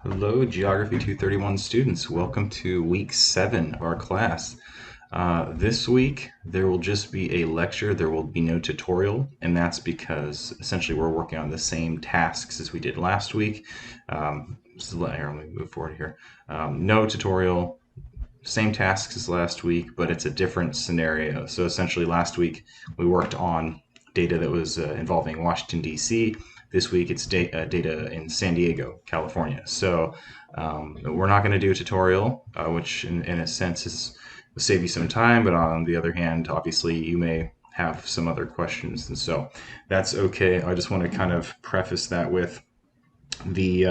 Hello, Geography 231 students. Welcome to week 7 of our class. This week, there will just be a lecture. There will be no tutorial, and that's because essentially we're working on the same tasks as we did last week. Let me move forward here. No tutorial, same tasks as last week, but it's a different scenario. So essentially, last week we worked on data that was involving Washington, D.C. This week it's data in San Diego, California. So we're not going to do a tutorial, which in a sense will save you some time, but on the other hand, obviously you may have some other questions, and so that's okay. I just want to kind of preface that with the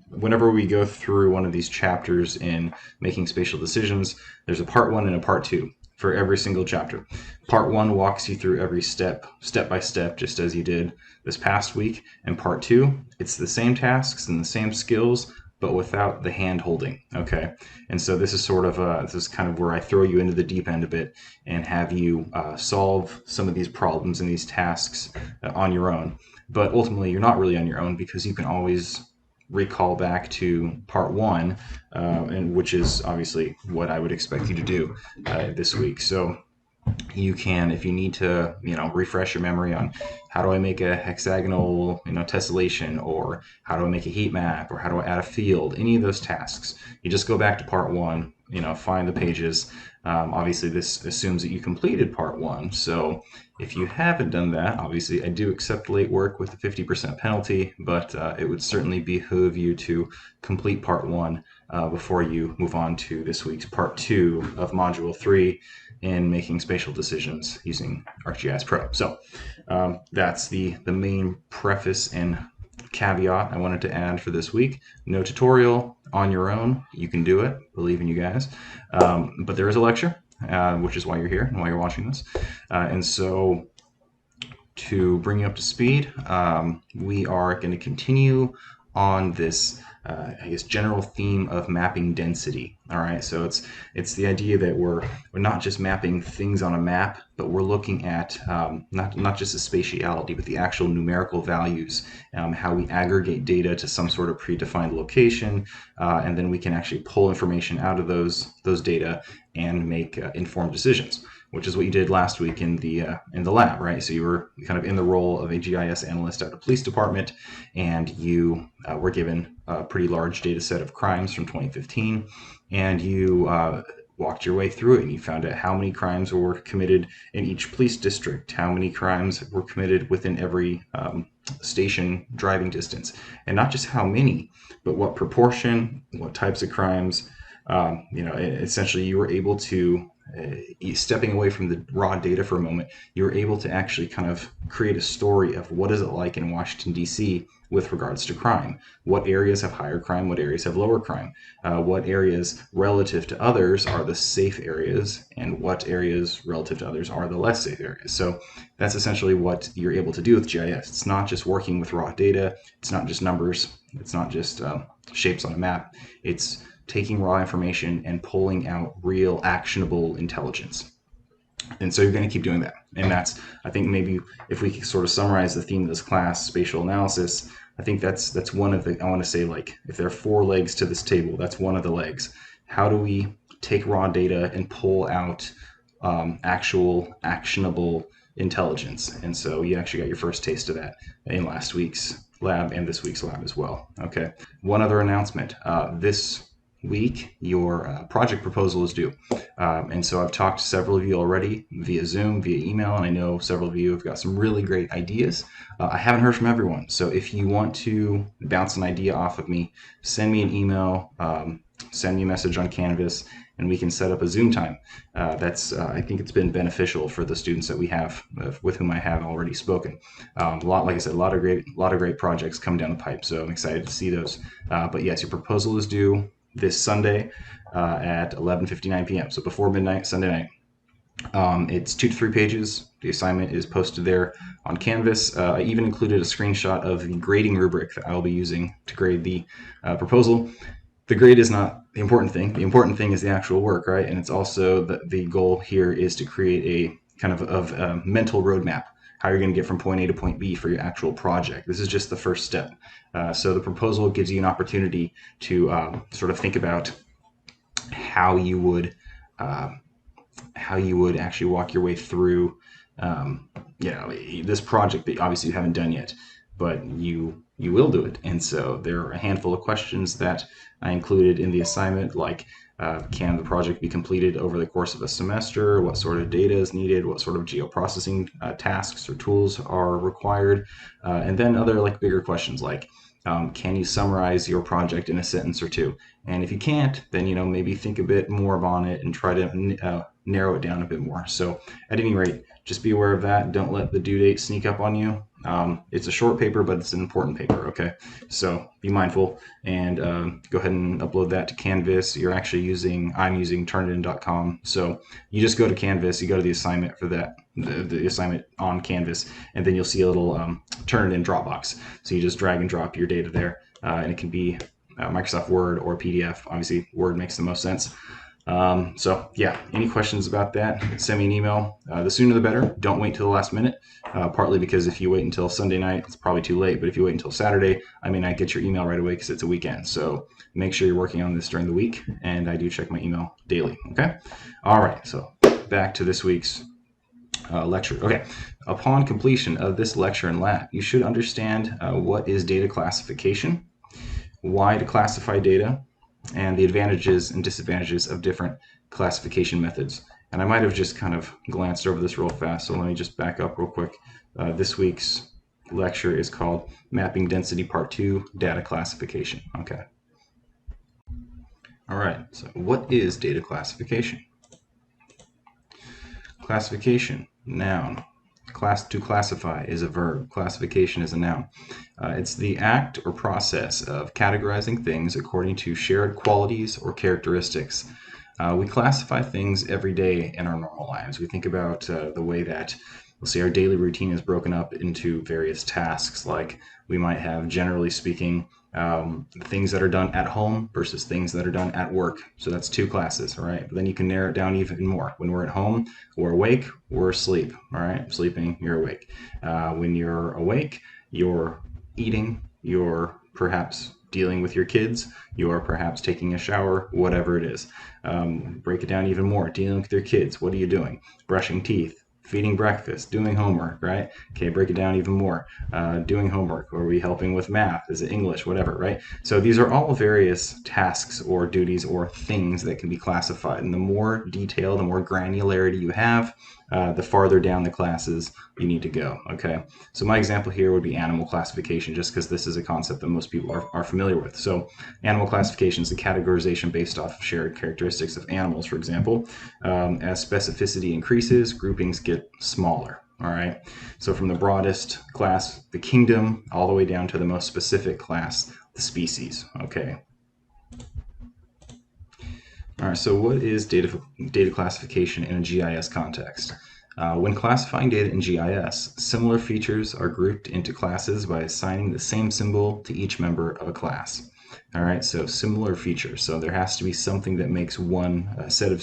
whenever we go through one of these chapters in making spatial decisions, there's a part one and a part two for every single chapter. Part one walks you through every step by step, just as you did this past week. And part two, it's the same tasks and the same skills, but without the hand holding. Okay. And so this is sort of this is kind of where I throw you into the deep end a bit and have you solve some of these problems and these tasks on your own. But ultimately, you're not really on your own because you can always recall back to part one, and which is obviously what I would expect you to do this week. So you can, if you need to, refresh your memory on how do I make a hexagonal, tessellation, or how do I make a heat map, or how do I add a field, any of those tasks, you just go back to part one, find the pages. Obviously, this assumes that you completed part one. So if you haven't done that, obviously, I do accept late work with a 50% penalty, but it would certainly behoove you to complete part one before you move on to this week's part two of module 3 in making spatial decisions using ArcGIS Pro. So that's the main preface and caveat I wanted to add for this week. No tutorial, on your own. You can do it. Believe in you guys. But there is a lecture, which is why you're here and why you're watching this. And so to bring you up to speed, we are going to continue on this general theme of mapping density. All right, so it's the idea that we're not just mapping things on a map, but we're looking at not just the spatiality, but the actual numerical values, how we aggregate data to some sort of predefined location, and then we can actually pull information out of those data and make informed decisions, which is what you did last week in the lab, right? So you were kind of in the role of a GIS analyst at a police department, and you were given a pretty large data set of crimes from 2015, and you walked your way through it, and you found out how many crimes were committed in each police district, how many crimes were committed within every station driving distance, and not just how many, but what proportion, what types of crimes. Essentially, you were able to stepping away from the raw data for a moment, you were able to actually kind of create a story of what is it like in Washington, D.C. with regards to crime. What areas have higher crime? What areas have lower crime? What areas relative to others are the safe areas, and what areas relative to others are the less safe areas? So that's essentially what you're able to do with GIS. It's not just working with raw data. It's not just numbers. It's not just shapes on a map. It's taking raw information and pulling out real actionable intelligence. And so you're going to keep doing that. And that's, I think, maybe if we could sort of summarize the theme of this class, spatial analysis, I think that's one of the, I want to say, like, if there are 4 legs to this table, that's one of the legs. How do we take raw data and pull out actual actionable intelligence? And so you actually got your first taste of that in last week's lab and this week's lab as well. Okay. One other announcement. This week, your project proposal is due. And so I've talked to several of you already via Zoom, via email, and I know several of you have got some really great ideas. I haven't heard from everyone. So if you want to bounce an idea off of me, send me an email, send me a message on Canvas, and we can set up a Zoom time. I think it's been beneficial for the students that we have, with whom I have already spoken. Like I said, a lot of great projects come down the pipe. So I'm excited to see those. But yes, your proposal is due this Sunday at 11:59 p.m. So before midnight, Sunday night. It's 2 to 3 pages. The assignment is posted there on Canvas. I even included a screenshot of the grading rubric that I'll be using to grade the proposal. The grade is not the important thing. The important thing is the actual work, right? And it's also the goal here is to create a kind of a mental roadmap how you're going to get from point A to point B for your actual project. This is just the first step. So the proposal gives you an opportunity to sort of think about how you would actually walk your way through this project that obviously you haven't done yet, but you will do it. And so there are a handful of questions that I included in the assignment, like can the project be completed over the course of a semester? What sort of data is needed? What sort of geoprocessing tasks or tools are required? And then other like bigger questions like can you summarize your project in a sentence or two? And if you can't, then maybe think a bit more on it and try to narrow it down a bit more. So at any rate, just be aware of that. Don't let the due date sneak up on you. It's a short paper, but it's an important paper, okay? So be mindful and go ahead and upload that to Canvas. I'm using Turnitin.com. So you just go to Canvas, you go to the assignment for that, the assignment on Canvas, and then you'll see a little Turnitin Dropbox. So you just drag and drop your data there, and it can be Microsoft Word or PDF. Obviously, Word makes the most sense. So yeah, any questions about that, send me an email. The sooner the better. Don't wait till the last minute, partly because if you wait until Sunday night, it's probably too late. But if you wait until Saturday, I may not get your email right away because it's a weekend. So make sure you're working on this during the week. And I do check my email daily. Okay. All right. So back to this week's lecture. Okay. Upon completion of this lecture and lab, you should understand what is data classification, why to classify data, and the advantages and disadvantages of different classification methods. And I might have just kind of glanced over this real fast, so let me just back up real quick. This week's lecture is called Mapping Density Part 2, Data Classification. Okay. All right, so what is data classification? Classification, noun. To classify is a verb. Classification is a noun. It's the act or process of categorizing things according to shared qualities or characteristics. We classify things every day in our normal lives. We think about the way that, let's say, our daily routine is broken up into various tasks. Like we might have, generally speaking, things that are done at home versus things that are done at work. So that's two classes, all right? But then you can narrow it down even more. When we're at home, we're awake, we're asleep, all right? Sleeping, you're awake. When you're awake, you're eating, you're perhaps dealing with your kids, you're perhaps taking a shower, whatever it is. Break it down even more. Dealing with your kids, what are you doing? Brushing teeth, feeding breakfast, doing homework, right? Okay, break it down even more. Doing homework, are we helping with math? Is it English? Whatever, right? So these are all various tasks or duties or things that can be classified. And the more detail, the more granularity you have, the farther down the classes you need to go, okay? So my example here would be animal classification, just because this is a concept that most people are familiar with. So animal classification is the categorization based off shared characteristics of animals, for example. As specificity increases, groupings get smaller, all right? So from the broadest class, the kingdom, all the way down to the most specific class, the species, okay? All right, so what is data classification in a GIS context? When classifying data in GIS, similar features are grouped into classes by assigning the same symbol to each member of a class. All right, so similar features. So there has to be something that makes one set of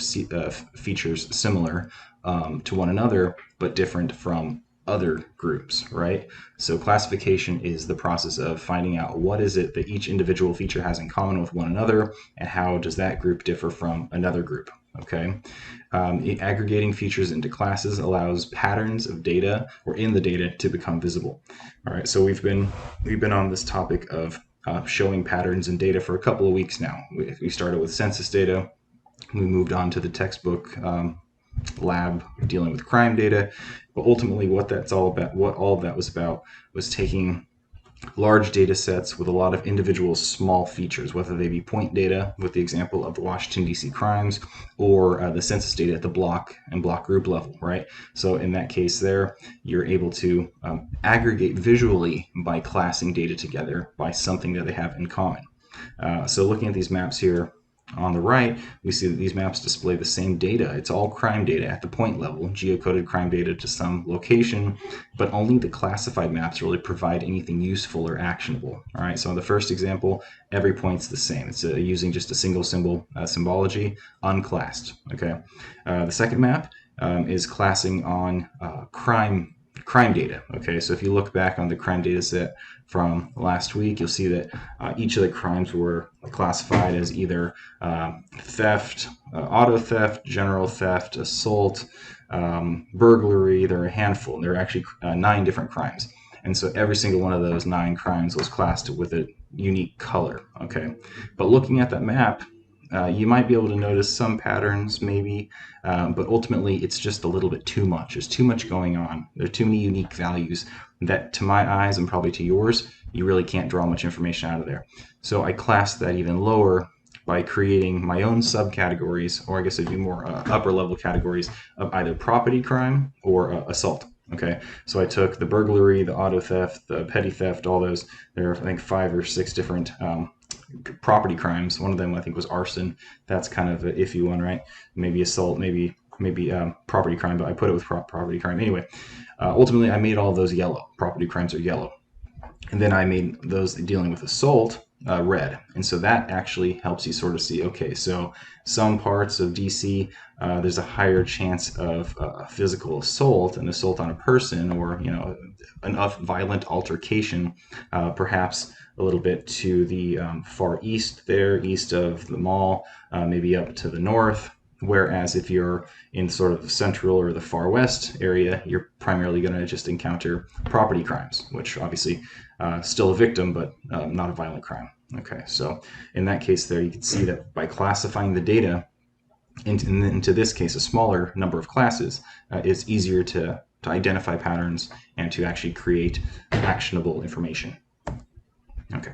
features similar to one another, but different from other groups, right? So classification is the process of finding out what is it that each individual feature has in common with one another, and how does that group differ from another group, okay? Aggregating features into classes allows patterns of data or in the data to become visible. All right, so we've been on this topic of showing patterns in data for a couple of weeks now. We started with census data, we moved on to the textbook lab dealing with crime data, but ultimately what all of that was about was taking large data sets with a lot of individual small features, whether they be point data with the example of the Washington DC crimes, or the census data at the block and block group level, right? So in that case there, you're able to aggregate visually by classing data together by something that they have in common. So looking at these maps here, on the right, we see that these maps display the same data. It's all crime data at the point level, geocoded crime data to some location, but only the classified maps really provide anything useful or actionable. All right, so in the first example, every point's the same. It's using just a single symbol symbology, unclassed. Okay. The second map is classing on crime crime data. Okay, so if you look back on the crime data set from last week, you'll see that each of the crimes were classified as either theft, auto theft, general theft, assault, burglary. There are a handful. There are actually 9 different crimes. And so every single one of those 9 crimes was classed with a unique color. Okay, but looking at that map, you might be able to notice some patterns, maybe, but ultimately it's just a little bit too much. There's too much going on. There are too many unique values that, to my eyes and probably to yours, you really can't draw much information out of there. So I classed that even lower by creating my own subcategories, or I guess it'd be more upper level categories of either property crime or assault. Okay, so I took the burglary, the auto theft, the petty theft, all those. There are, I think, 5 or 6 different property crimes. One of them, I think, was arson. That's kind of an iffy one, right? Maybe assault, maybe property crime, but I put it with property crime. Anyway, ultimately, I made all those yellow. Property crimes are yellow. And then I made those dealing with assault red. And so that actually helps you sort of see, okay, so some parts of DC, there's a higher chance of physical assault, an assault on a person, or, you know, an violent altercation, perhaps a little bit to the far east there, east of the mall, maybe up to the north. Whereas if you're in sort of the central or the far west area, you're primarily going to just encounter property crimes, which obviously still a victim, but not a violent crime. Okay, so in that case there, you can see that by classifying the data into this case, a smaller number of classes, it's easier to identify patterns and to actually create actionable information. Okay.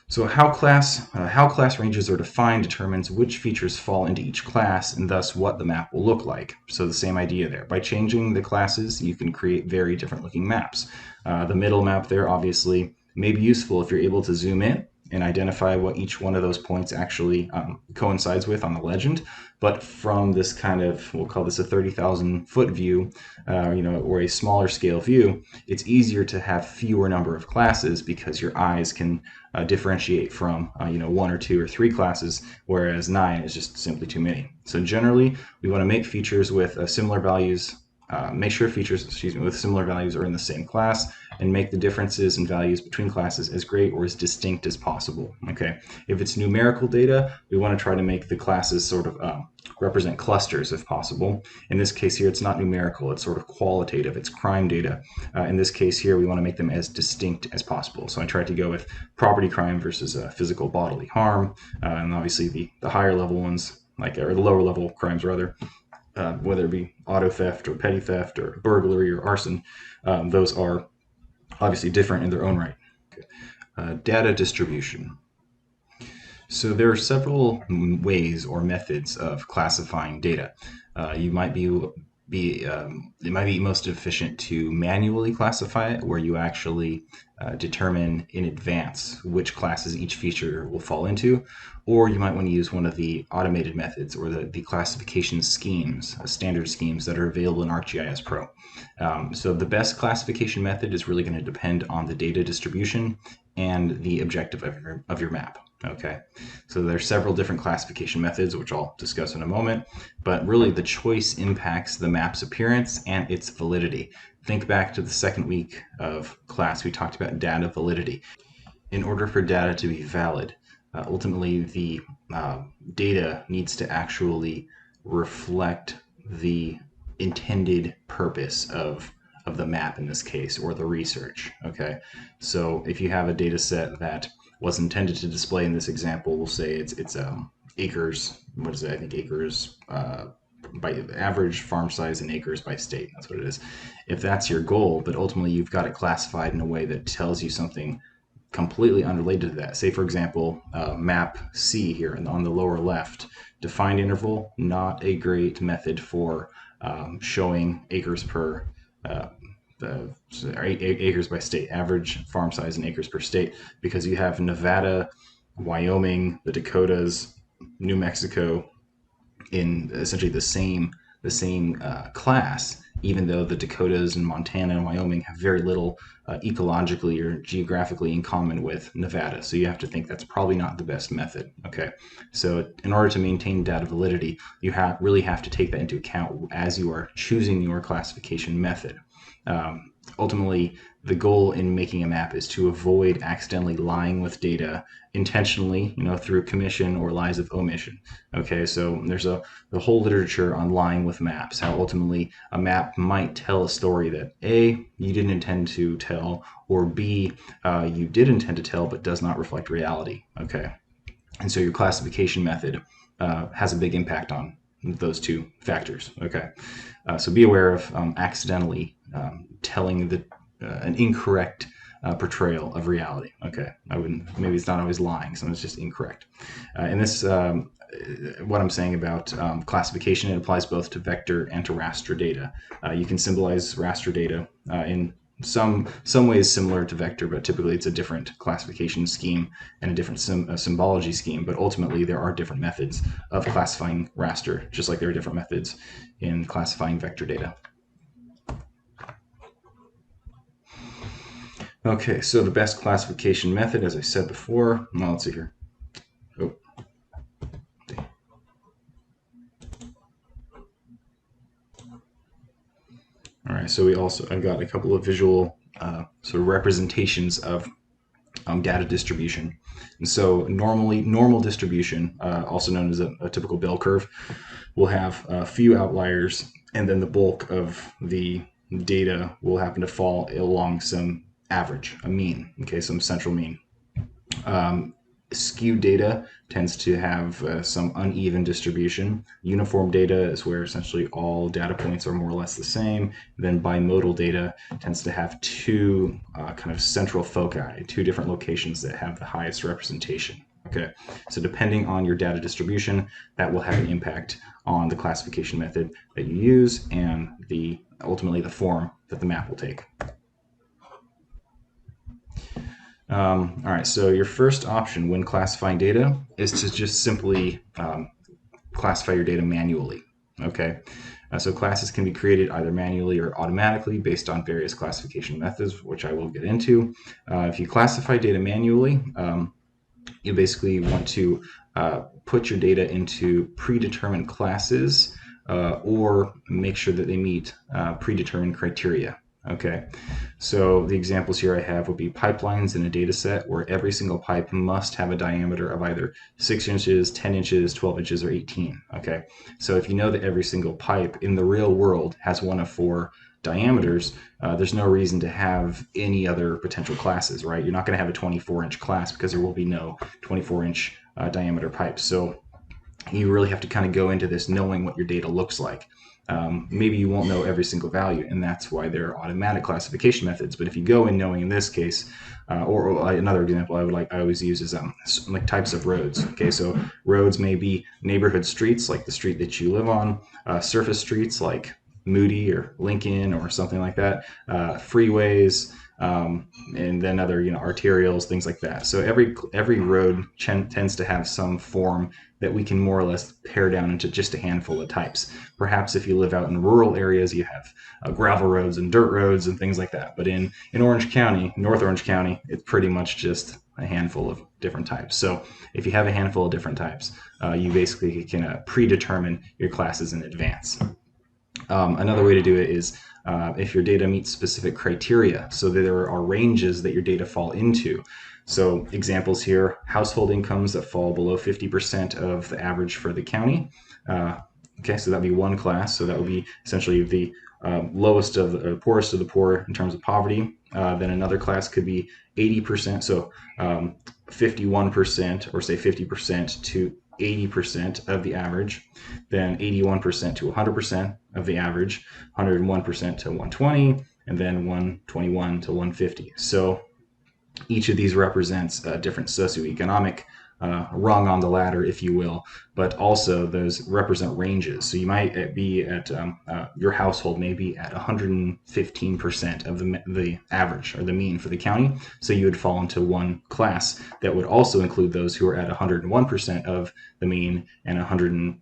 So how class ranges are defined determines which features fall into each class and thus what the map will look like. So the same idea there. By changing the classes, you can create very different looking maps. The middle map there obviously may be useful if you're able to zoom in and identify what each one of those points actually coincides with on the legend. But from this kind of, we'll call this a 30,000 foot view, or a smaller scale view, it's easier to have fewer number of classes because your eyes can differentiate from 1 or 2 or 3 classes, whereas 9 is just simply too many. So generally, we want to make features with similar values. Make sure features, with similar values are in the same class, and make the differences in values between classes as great or as distinct as possible. Okay, if it's numerical data, we want to try to make the classes sort of represent clusters if possible. In this case here, it's not numerical, it's sort of qualitative, it's crime data. In this case here, we want to make them as distinct as possible. So I tried to go with property crime versus physical bodily harm, and obviously the higher level ones, or the lower level crimes rather, whether it be auto theft or petty theft or burglary or arson, those are obviously different in their own right. Okay. Data distribution. So there are several ways or methods of classifying data. It might be most efficient to manually classify it, where you actually determine in advance which classes each feature will fall into, or you might want to use one of the automated methods or the classification schemes, standard schemes that are available in ArcGIS Pro. So the best classification method is really going to depend on the data distribution and the objective of your map. Okay, so there are several different classification methods, which I'll discuss in a moment, but really the choice impacts the map's appearance and its validity. Think back to the second week of class, we talked about data validity. In order for data to be valid, ultimately the data needs to actually reflect the intended purpose of the map in this case, or the research. Okay, so if you have a data set that was intended to display in this example, we'll say it's acres, what is it, I think acres by average farm size in acres by state, that's what it is. If that's your goal, but ultimately you've got it classified in a way that tells you something completely unrelated to that. Say for example, map C here on the lower left, defined interval, not a great method for showing acres per acres by state, average farm size in acres per state, because you have Nevada, Wyoming, the Dakotas, New Mexico in essentially the same class, even though the Dakotas and Montana and Wyoming have very little ecologically or geographically in common with Nevada. So you have to think that's probably not the best method. Okay, so in order to maintain data validity, you really have to take that into account as you are choosing your classification method. Ultimately, the goal in making a map is to avoid accidentally lying with data intentionally, through commission or lies of omission. Okay, so there's the whole literature on lying with maps, how ultimately a map might tell a story that A, you didn't intend to tell, or B, you did intend to tell but does not reflect reality. Okay, and so your classification method has a big impact on those two factors. Okay, so be aware of accidentally telling an incorrect portrayal of reality. Okay, I wouldn't. Maybe it's not always lying. Sometimes it's just incorrect. And this, what I'm saying about classification, it applies both to vector and to raster data. You can symbolize raster data in some ways similar to vector, but typically it's a different classification scheme and a different symbology scheme. But ultimately, there are different methods of classifying raster, just like there are different methods in classifying vector data. Okay, so the best classification method, as I said before, well, let's see here. Oh. All right, so I've got a couple of visual sort of representations of data distribution. And so normal distribution, also known as a typical bell curve, will have a few outliers, and then the bulk of the data will happen to fall along some average, a mean, okay, some central mean. Skewed data tends to have some uneven distribution. Uniform data is where essentially all data points are more or less the same. Then bimodal data tends to have two kind of central foci, two different locations that have the highest representation. Okay, so depending on your data distribution, that will have an impact on the classification method that you use and ultimately the form that the map will take. All right, so your first option when classifying data is to just simply classify your data manually. Okay, so classes can be created either manually or automatically based on various classification methods, which I will get into. If you classify data manually, you basically want to put your data into predetermined classes or make sure that they meet predetermined criteria. Okay, so the examples here I have would be pipelines in a data set where every single pipe must have a diameter of either 6 inches, 10 inches, 12 inches, or 18. Okay, so if you know that every single pipe in the real world has one of 4 diameters, there's no reason to have any other potential classes, right? You're not going to have a 24-inch class because there will be no 24-inch diameter pipes. So you really have to kind of go into this knowing what your data looks like. Maybe you won't know every single value, and that's why there are automatic classification methods. But if you go in knowing in this case, or another example I always use is like types of roads. Okay, so roads may be neighborhood streets, like the street that you live on, surface streets like Moody or Lincoln or something like that, freeways, and then other arterials, things like that. So every road tends to have some form that we can more or less pare down into just a handful of types. Perhaps if you live out in rural areas, you have gravel roads and dirt roads and things like that. But in Orange County, North Orange County, it's pretty much just a handful of different types. So if you have a handful of different types, you basically can predetermine your classes in advance. Another way to do it is if your data meets specific criteria, so that there are ranges that your data fall into. So examples here, household incomes that fall below 50% of the average for the county. Okay, so that'd be one class. So that would be essentially the lowest of the poorest of the poor in terms of poverty. Then another class could be 80%, so 51%, or say 50% to 80% of the average, then 81% to 100% of the average, 101% to 120, and then 121 to 150. So each of these represents a different socioeconomic rung on the ladder, if you will, but also those represent ranges. So you might be at your household may be at 115% of the average or the mean for the county. So you would fall into one class that would also include those who are at 101% of the mean and 119%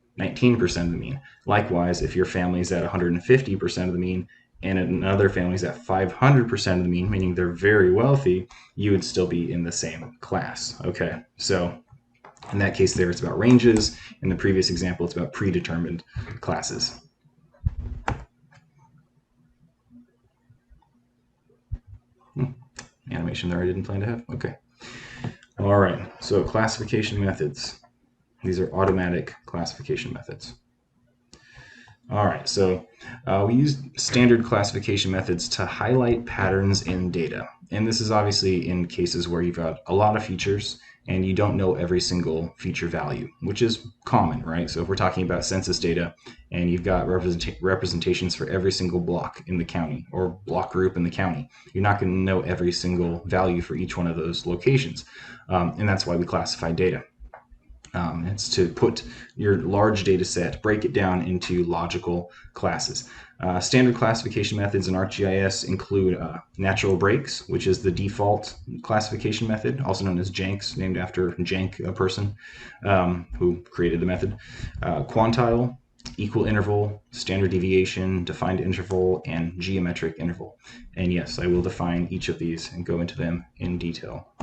of the mean. Likewise, if your family is at 150% of the mean and another family is at 500% of the mean, meaning they're very wealthy, you would still be in the same class. Okay, so in that case there, it's about ranges. In the previous example, it's about predetermined classes. animation there I didn't plan to have. Okay. All right, so classification methods. These are automatic classification methods. All right, so we use standard classification methods to highlight patterns in data. And this is obviously in cases where you've got a lot of features and you don't know every single feature value, which is common, right? So if we're talking about census data and you've got representations for every single block in the county or block group in the county, you're not going to know every single value for each one of those locations. And that's why we classify data. It's to put your large data set, break it down into logical classes. Standard classification methods in ArcGIS include natural breaks, which is the default classification method, also known as Jenks, named after Jenk, a person who created the method. Quantile, equal interval, standard deviation, defined interval, and geometric interval. And yes, I will define each of these and go into them in detail.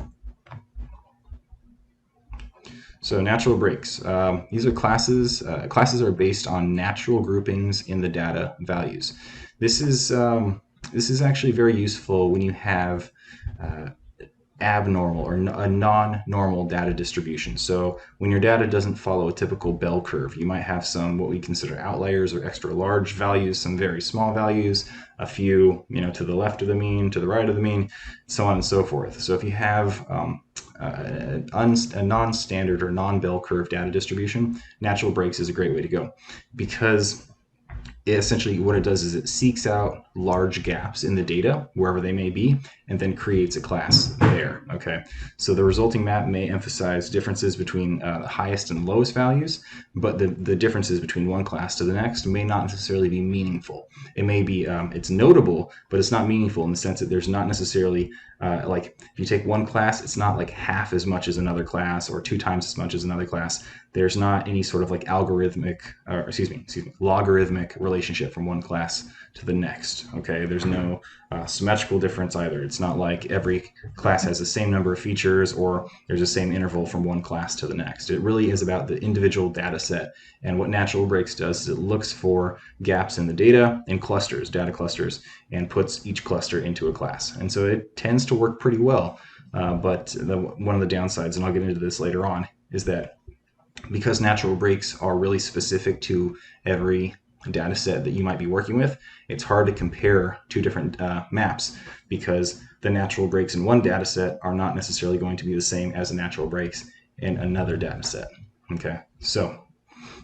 So natural breaks. These are classes. Classes are based on natural groupings in the data values. This is actually very useful when you have abnormal or a non-normal data distribution. So when your data doesn't follow a typical bell curve, you might have some what we consider outliers or extra large values, some very small values, a few to the left of the mean, to the right of the mean, so on and so forth. So if you have a non-standard or non-bell curve data distribution, natural breaks is a great way to go, because essentially what it does is it seeks out large gaps in the data wherever they may be and then creates a class there. Okay, so the resulting map may emphasize differences between the highest and lowest values, but the differences between one class to the next may not necessarily be meaningful. It may be it's notable, but it's not meaningful in the sense that there's not necessarily like if you take one class, it's not like half as much as another class or 2 times as much as another class. There's not any sort of like logarithmic relationship from one class to the next. Okay, there's no symmetrical difference either. It's not like every class has the same number of features or there's the same interval from one class to the next. It really is about the individual data set. And what natural breaks does is it looks for gaps in the data in clusters, data clusters, and puts each cluster into a class. And so it tends to work pretty well. But one of the downsides, and I'll get into this later on, is that because natural breaks are really specific to every data set that you might be working with, it's hard to compare 2 different maps, because the natural breaks in one data set are not necessarily going to be the same as the natural breaks in another data set. Okay, so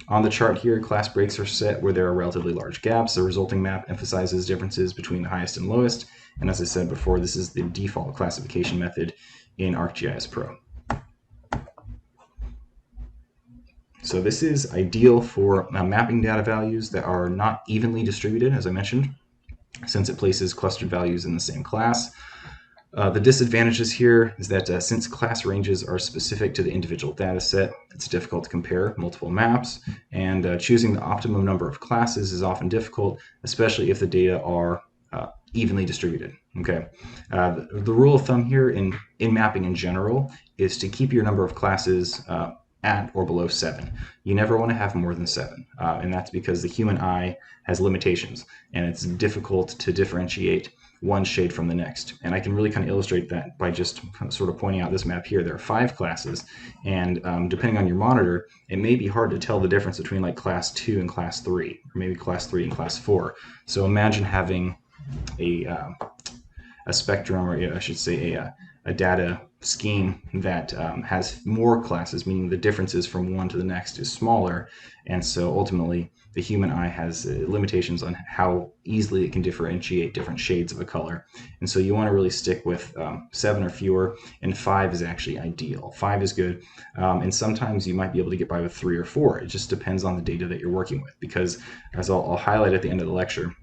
on the chart here, class breaks are set where there are relatively large gaps. The resulting map emphasizes differences between the highest and lowest. And as I said before, this is the default classification method in ArcGIS Pro. So this is ideal for mapping data values that are not evenly distributed, as I mentioned, since it places clustered values in the same class. The disadvantages here is that since class ranges are specific to the individual data set, it's difficult to compare multiple maps, and choosing the optimum number of classes is often difficult, especially if the data are evenly distributed. Okay, the rule of thumb here in mapping in general is to keep your number of classes at or below 7. You never want to have more than 7, and that's because the human eye has limitations, and it's difficult to differentiate one shade from the next. And I can really kind of illustrate that by just sort of pointing out this map here. There are 5 classes, and depending on your monitor, it may be hard to tell the difference between like class 2 and class 3, or maybe class 3 and class 4. So imagine having a spectrum, or I should say a data scheme that has more classes, meaning the differences from one to the next is smaller, and so ultimately the human eye has limitations on how easily it can differentiate different shades of a color. And so you want to really stick with 7 or fewer, and 5 is actually ideal. 5 is good, and sometimes you might be able to get by with 3 or 4. It just depends on the data that you're working with, because as I'll highlight at the end of the lecture,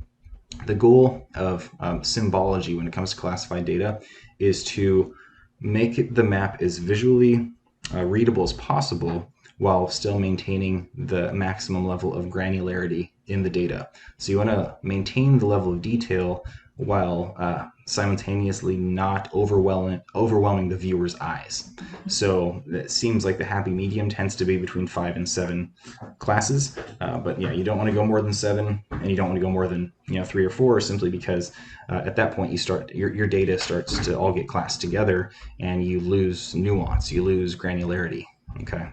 the goal of symbology when it comes to classified data is to make the map as visually readable as possible while still maintaining the maximum level of granularity in the data. So you want to maintain the level of detail while simultaneously not overwhelming the viewer's eyes. So it seems like the happy medium tends to be between 5 and 7 classes. But yeah, you don't want to go more than 7, and you don't want to go more than 3 or 4, simply because at that point your data starts to all get classed together, and you lose nuance, you lose granularity. Okay.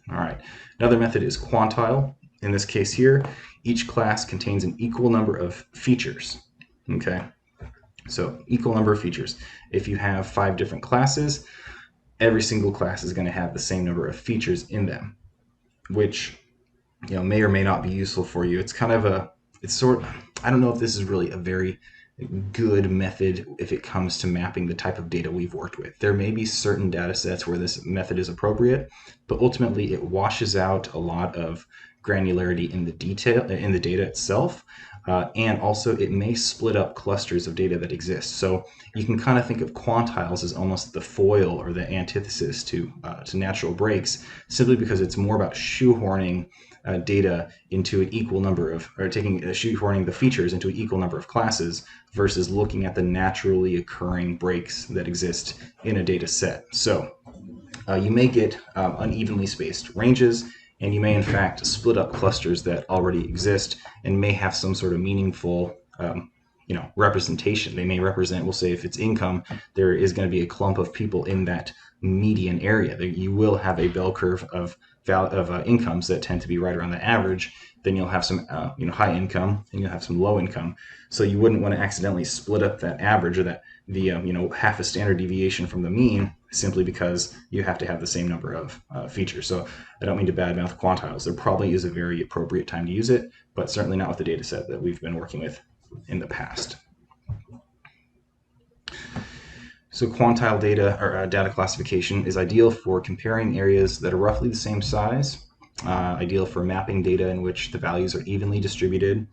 All right. Another method is quantile. In this case here, each class contains an equal number of features. Okay. So equal number of features. If you have 5 different classes, every single class is going to have the same number of features in them, which may or may not be useful for you. It's kind of I don't know if this is really a very good method if it comes to mapping the type of data we've worked with. There may be certain data sets where this method is appropriate, but ultimately it washes out a lot of granularity in the data itself, and also it may split up clusters of data that exist. So you can kind of think of quantiles as almost the foil or the antithesis to natural breaks, simply because it's more about shoehorning data into an equal number of, or shoehorning the features into an equal number of classes, versus looking at the naturally occurring breaks that exist in a data set. So you may get unevenly spaced ranges, and you may in fact split up clusters that already exist and may have some sort of meaningful representation. They may represent, we'll say if it's income, there is going to be a clump of people in that median area. You will have a bell curve of incomes that tend to be right around the average. Then you'll have some high income, and you'll have some low income. So you wouldn't want to accidentally split up that average, or that the half a standard deviation from the mean, simply because you have to have the same number of features. So I don't mean to badmouth quantiles. There probably is a very appropriate time to use it, but certainly not with the data set that we've been working with in the past. So quantile data, or data classification, is ideal for comparing areas that are roughly the same size, ideal for mapping data in which the values are evenly distributed,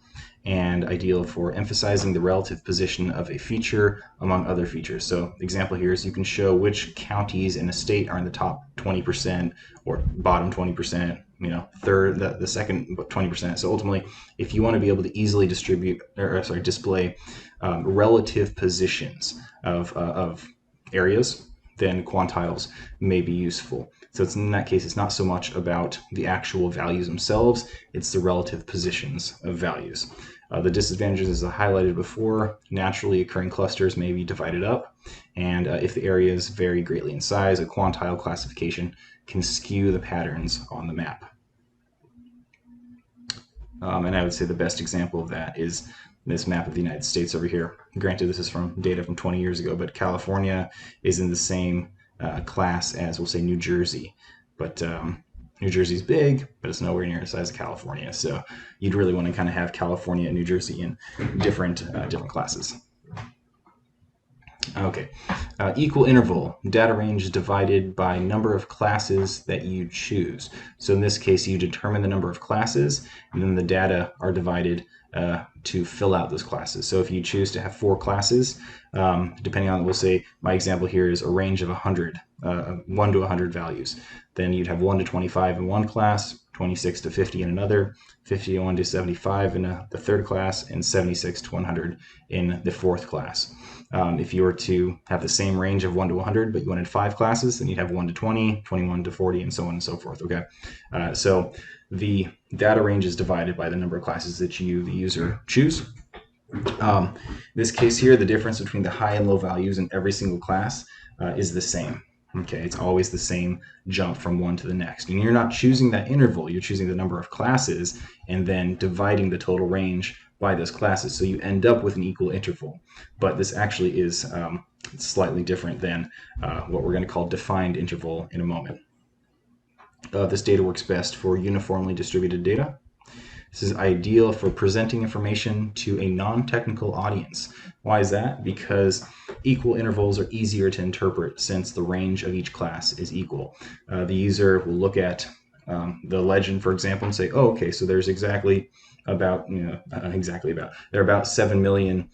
and ideal for emphasizing the relative position of a feature among other features. So the example here is you can show which counties in a state are in the top 20% or bottom 20%, third, the second 20%. So ultimately, if you want to be able to easily display relative positions of areas, then quantiles may be useful. So in that case, it's not so much about the actual values themselves, it's the relative positions of values. The disadvantages, as I highlighted before, naturally occurring clusters may be divided up, and if the areas vary greatly in size, a quantile classification can skew the patterns on the map. And I would say the best example of that is this map of the United States over here. Granted, this is from data from 20 years ago, but California is in the same class as, we'll say, New Jersey. But New Jersey's big, but it's nowhere near the size of California. So you'd really want to kind of have California and New Jersey in different classes. Okay, equal interval, data range divided by number of classes that you choose. So in this case, you determine the number of classes, and then the data are divided to fill out those classes. So if you choose to have 4 classes, depending on, we'll say my example here is a range of 100, 1 to 100 values. Then you'd have 1 to 25 in one class, 26 to 50 in another, 51 to 75 in the third class, and 76 to 100 in the fourth class. If you were to have the same range of 1 to 100, but you wanted 5 classes, then you'd have 1 to 20, 21 to 40, and so on and so forth. Okay, so the data range is divided by the number of classes that you, the user, choose. In this case here, the difference between the high and low values in every single class is the same. Okay, it's always the same jump from one to the next. And you're not choosing that interval, you're choosing the number of classes and then dividing the total range by those classes. So you end up with an equal interval. But this actually is slightly different than what we're going to call defined interval in a moment. This data works best for uniformly distributed data. This is ideal for presenting information to a non-technical audience. Why is that? Because equal intervals are easier to interpret since the range of each class is equal. The user will look at the legend, for example, and say, oh, okay, so there's there are about 7 million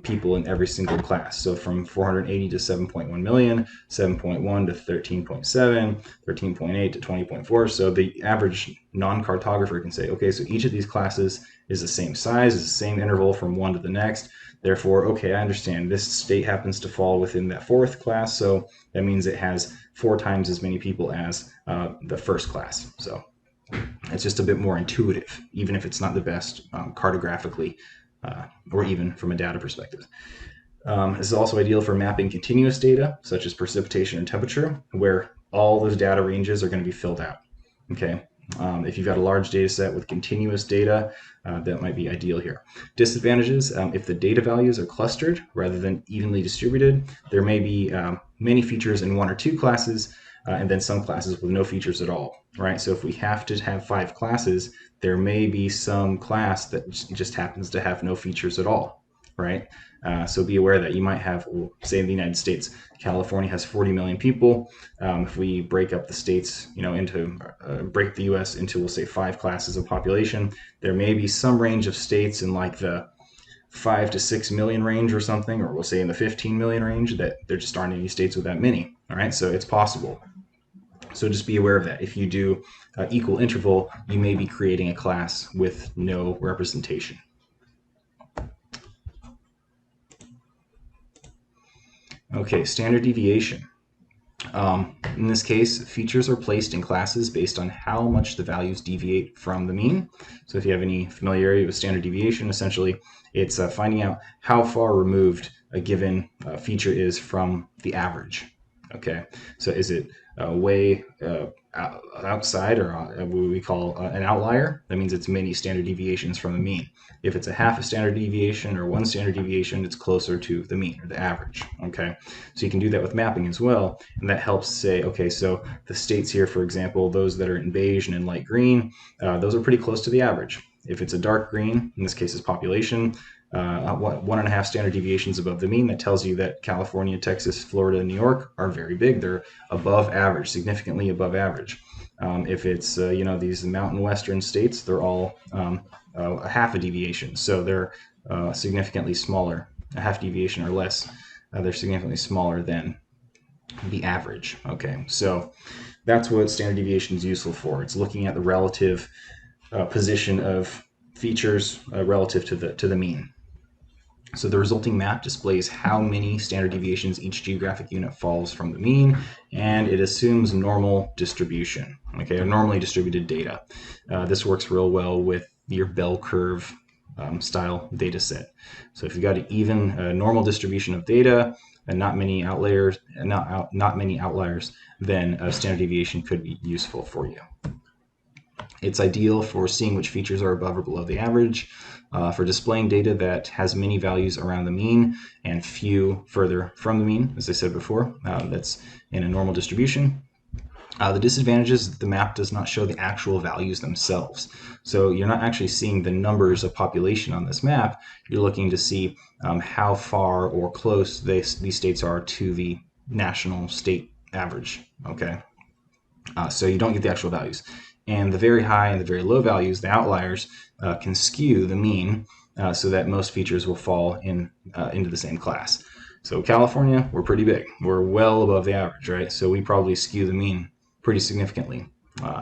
people in every single class. So from 480 to 7.1 million, 7.1 to 13.7, 13.8 to 20.4. So the average non-cartographer can say, okay, so each of these classes is the same size, is the same interval from one to the next. Therefore, okay, I understand this state happens to fall within that fourth class, so that means it has 4 times as many people as the first class. So it's just a bit more intuitive, even if it's not the best cartographically or even from a data perspective. This is also ideal for mapping continuous data, such as precipitation and temperature, where all those data ranges are going to be filled out. Okay, if you've got a large data set with continuous data, that might be ideal here. Disadvantages, if the data values are clustered rather than evenly distributed, there may be many features in 1 or 2 classes, and then some classes with no features at all, right? So if we have to have 5 classes, there may be some class that just happens to have no features at all, right? So be aware that you might have, say in the United States, California has 40 million people. If we break up the states, break the US into, we'll say 5 classes of population, there may be some range of states in like the 5 to 6 million range or something, or we'll say in the 15 million range, that there just aren't any states with that many. All right, so it's possible. So just be aware of that. If you do equal interval, you may be creating a class with no representation. Okay, standard deviation. In this case, features are placed in classes based on how much the values deviate from the mean. So if you have any familiarity with standard deviation, essentially it's finding out how far removed a given feature is from the average. Okay, so is it way outside, or what we call an outlier? That means it's many standard deviations from the mean. If it's a half a standard deviation or 1 standard deviation, it's closer to the mean or the average. Okay, so you can do that with mapping as well, and that helps say, okay, so the states here, for example, those that are in beige and in light green, those are pretty close to the average. If it's a dark green, in this case is population, 1.5 standard deviations above the mean, that tells you that California, Texas, Florida, and New York are very big. They're above average, significantly above average. If it's these mountain western states, they're all a half a deviation, so they're significantly smaller, a half deviation or less. They're significantly smaller than the average. Okay, so that's what standard deviation is useful for. It's looking at the relative position of features relative to the mean. So the resulting map displays how many standard deviations each geographic unit falls from the mean, and it assumes normal distribution, okay, or normally distributed data. This works real well with your bell curve style data set. So if you've got an even normal distribution of data and not many outliers, then a standard deviation could be useful for you. It's ideal for seeing which features are above or below the average, for displaying data that has many values around the mean and few further from the mean, as I said before, that's in a normal distribution. The disadvantage is the map does not show the actual values themselves. So you're not actually seeing the numbers of population on this map. You're looking to see how far or close these states are to the national state average. Okay, so you don't get the actual values. And the very high and the very low values, the outliers, can skew the mean so that most features will fall into the same class. So California, we're pretty big. We're well above the average, right? So we probably skew the mean pretty significantly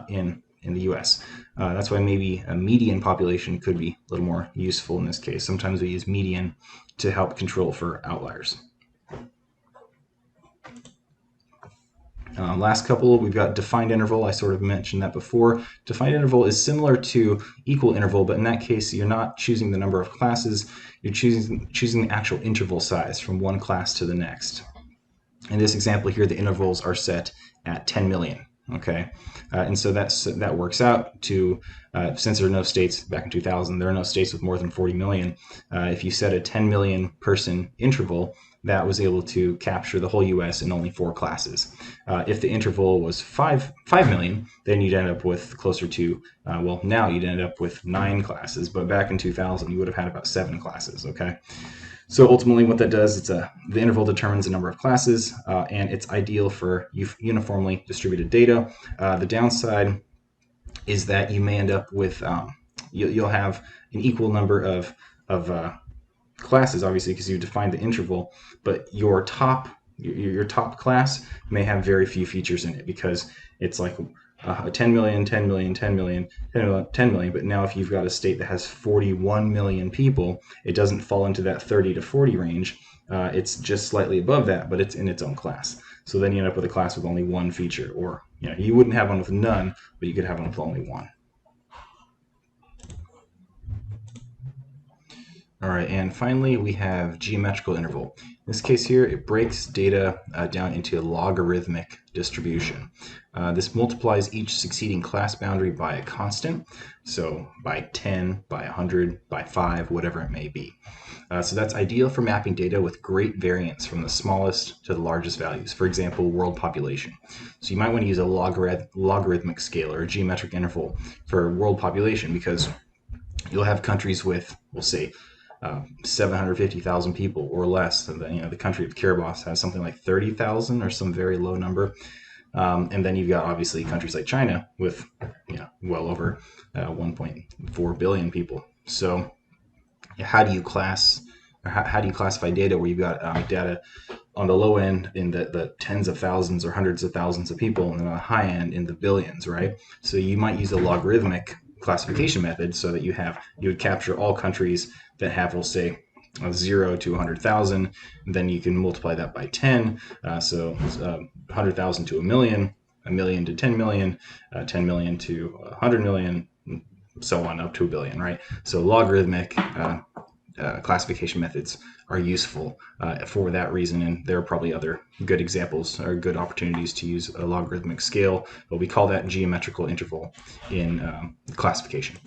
in the US. That's why maybe a median population could be a little more useful in this case. Sometimes we use median to help control for outliers. Last couple, we've got defined interval. I sort of mentioned that before. Defined interval is similar to equal interval, but in that case, you're not choosing the number of classes. You're choosing the actual interval size from one class to the next. In this example here, the intervals are set at 10 million. Okay, and so that works out to, since there are no states back in 2000, there are no states with more than 40 million. If you set a 10 million person interval, that was able to capture the whole US in only 4 classes. If the interval was 5 million, then you'd end up with closer to, now you'd end up with 9 classes, but back in 2000, you would have had about 7 classes, okay? So ultimately what that does, the interval determines the number of classes, and it's ideal for uniformly distributed data. The downside is that you may end up with, you'll have an equal number of classes, obviously, because you defined the interval, but your top class may have very few features in it because it's like 10 million, 10 million, 10 million, 10 million. But now if you've got a state that has 41 million people, it doesn't fall into that 30 to 40 range. It's just slightly above that, but it's in its own class. So then you end up with a class with only one feature, or you wouldn't have one with none, but you could have one with only one. All right, and finally we have geometrical interval. In this case here, it breaks data down into a logarithmic distribution. This multiplies each succeeding class boundary by a constant, so by 10, by 100, by 5, whatever it may be. So that's ideal for mapping data with great variance from the smallest to the largest values. For example, world population. So you might want to use a logarithmic scale or a geometric interval for world population, because you'll have countries with, we'll say, 750,000 people or less. And the country of Kiribati has something like 30,000 or some very low number. And then you've got obviously countries like China with well over 1.4 billion people. So how do you classify data where you've got data on the low end in the tens of thousands or hundreds of thousands of people, and then on the high end in the billions, right? So you might use a logarithmic classification method so that you would capture all countries that have, we'll say, 0 to 100,000. Then you can multiply that by 10. So 100,000 to a million to 10 million, 10 million to 100 million, so on up to a billion, right? So logarithmic classification methods are useful for that reason, and there are probably other good examples or good opportunities to use a logarithmic scale, but we call that geometrical interval in classification.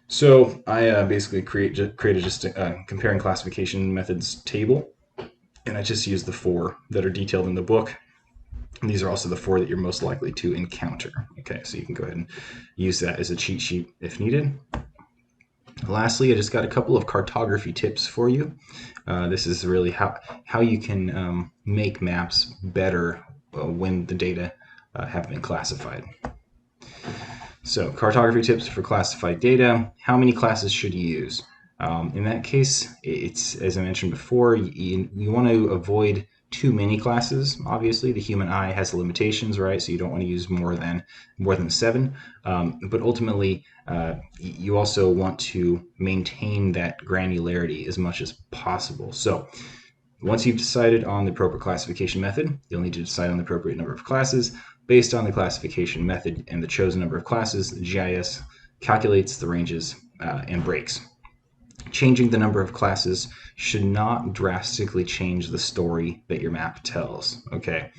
So I basically created just a comparing classification methods table, and I just used the 4 that are detailed in the book. And these are also the 4 that you're most likely to encounter. Okay, so you can go ahead and use that as a cheat sheet if needed. Lastly, I just got a couple of cartography tips for you. This is really how you can make maps better when the data have been classified. So cartography tips for classified data. How many classes should you use? In that case, it's, as I mentioned before, you want to avoid too many classes. Obviously, the human eye has limitations, right? So you don't want to use more than 7. But ultimately, you also want to maintain that granularity as much as possible. So once you've decided on the appropriate classification method, you'll need to decide on the appropriate number of classes. Based on the classification method and the chosen number of classes, the GIS calculates the ranges and breaks. Changing the number of classes should not drastically change the story that your map tells. Okay,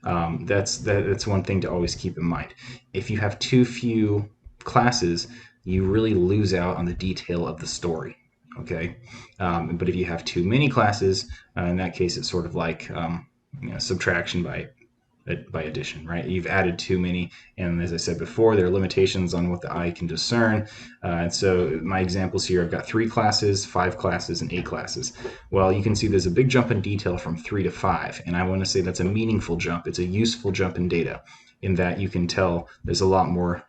that's one thing to always keep in mind. If you have too few classes, you really lose out on the detail of the story. Okay, but if you have too many classes, in that case, it's sort of like subtraction by addition, right? You've added too many, and as I said before, there are limitations on what the eye can discern. And so my examples here, I've got 3 classes, 5 classes, and 8 classes. Well, you can see there's a big jump in detail from 3 to 5, and I want to say that's a meaningful jump. It's a useful jump in data, in that you can tell there's a lot more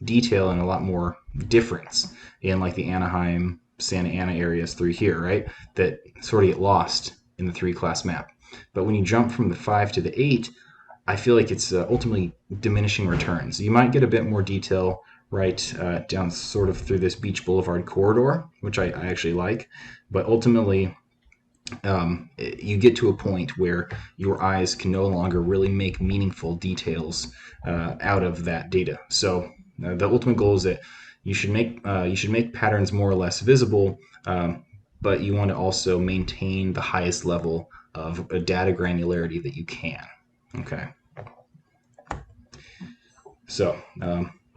detail and a lot more difference in like the Anaheim, Santa Ana areas through here, right? That sort of get lost in the 3-class map. But when you jump from the 5 to the 8, I feel like it's ultimately diminishing returns. You might get a bit more detail right down sort of through this Beach Boulevard corridor, which I actually like, but ultimately you get to a point where your eyes can no longer really make meaningful details out of that data. So the ultimate goal is that you should make patterns more or less visible, but you want to also maintain the highest level of data granularity that you can. Okay. So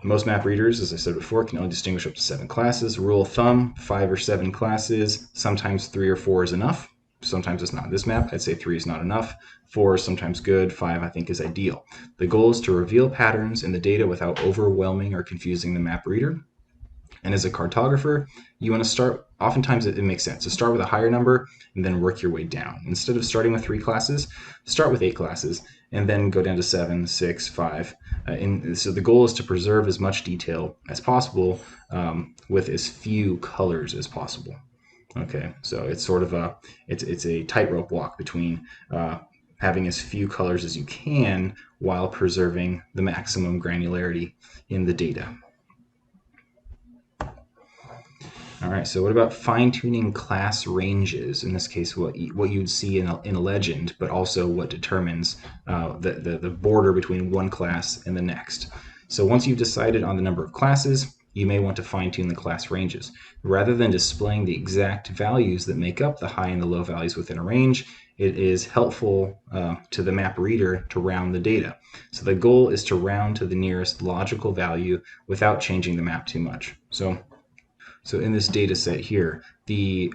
most map readers, as I said before, can only distinguish up to 7 classes. Rule of thumb, 5 or 7 classes. Sometimes 3 or 4 is enough. Sometimes it's not. This map, I'd say 3 is not enough. 4 is sometimes good. 5, I think, is ideal. The goal is to reveal patterns in the data without overwhelming or confusing the map reader. And as a cartographer, you want to start, oftentimes it makes sense to start with a higher number and then work your way down. Instead of starting with 3 classes, start with 8 classes and then go down to 7, 6, 5. And so the goal is to preserve as much detail as possible with as few colors as possible. Okay, so it's sort of it's a tightrope walk between having as few colors as you can while preserving the maximum granularity in the data. All right, so what about fine-tuning class ranges? In this case, what you'd see in a legend, but also what determines the border between one class and the next. So once you've decided on the number of classes, you may want to fine-tune the class ranges. Rather than displaying the exact values that make up the high and the low values within a range, it is helpful to the map reader to round the data. So the goal is to round to the nearest logical value without changing the map too much. So in this data set here, the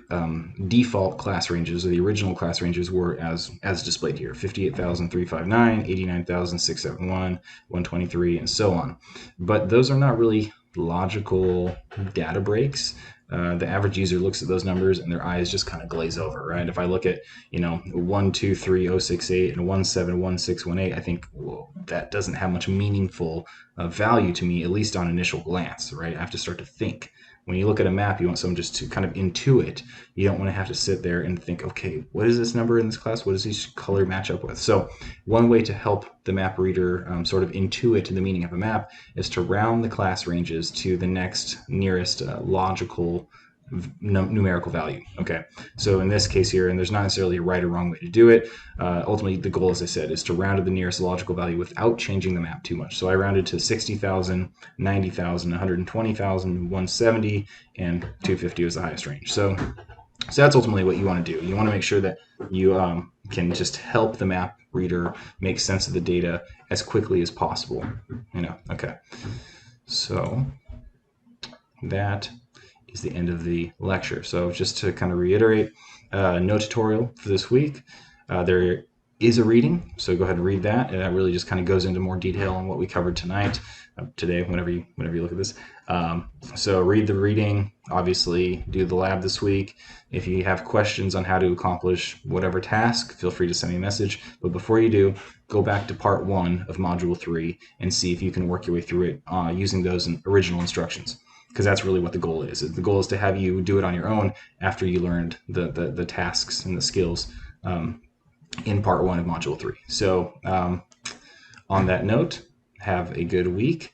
default class ranges, or the original class ranges, were as displayed here: 58,359, 89,671, 123, and so on. But those are not really logical data breaks. The average user looks at those numbers and their eyes just kind of glaze over, right? If I look at 123,068 and 171618, I think, well, that doesn't have much meaningful value to me, at least on initial glance, right? I have to start to think. When you look at a map, you want someone just to kind of intuit. You don't want to have to sit there and think, okay, what is this number in this class? What does each color match up with? So one way to help the map reader sort of intuit the meaning of a map is to round the class ranges to the next nearest logical numerical value. Okay, so in this case here, and there's not necessarily a right or wrong way to do it. Ultimately, the goal, as I said, is to round to the nearest logical value without changing the map too much. So I rounded to 60,000, 90,000, 120,000, 170, and 250 was the highest range. So that's ultimately what you want to do. You want to make sure that you can just help the map reader make sense of the data as quickly as possible. Okay. So that is the end of the lecture. So just to kind of reiterate, no tutorial for this week. There is a reading, so go ahead and read that. It really just kind of goes into more detail on what we covered tonight, today, whenever you look at this. So read the reading, obviously do the lab this week. If you have questions on how to accomplish whatever task, feel free to send me a message. But before you do, go back to part 1 of module 3 and see if you can work your way through it using those original instructions. Because that's really what the goal is. The goal is to have you do it on your own after you learned the tasks and the skills in part 1 of module 3. So on that note, have a good week.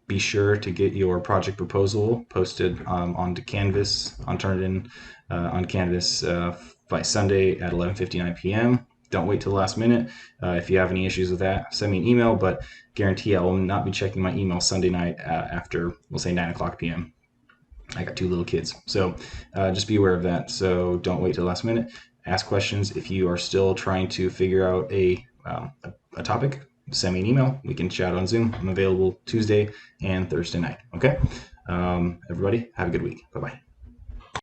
Be sure to get your project proposal posted onto Canvas, turned in on Canvas by Sunday at 11:59 p.m. Don't wait till the last minute. If you have any issues with that, send me an email, but guarantee I will not be checking my email Sunday night after, we'll say, 9 o'clock p.m. I got 2 little kids. So just be aware of that. So don't wait till the last minute. Ask questions. If you are still trying to figure out a topic, send me an email. We can chat on Zoom. I'm available Tuesday and Thursday night. Okay? Everybody, have a good week. Bye-bye.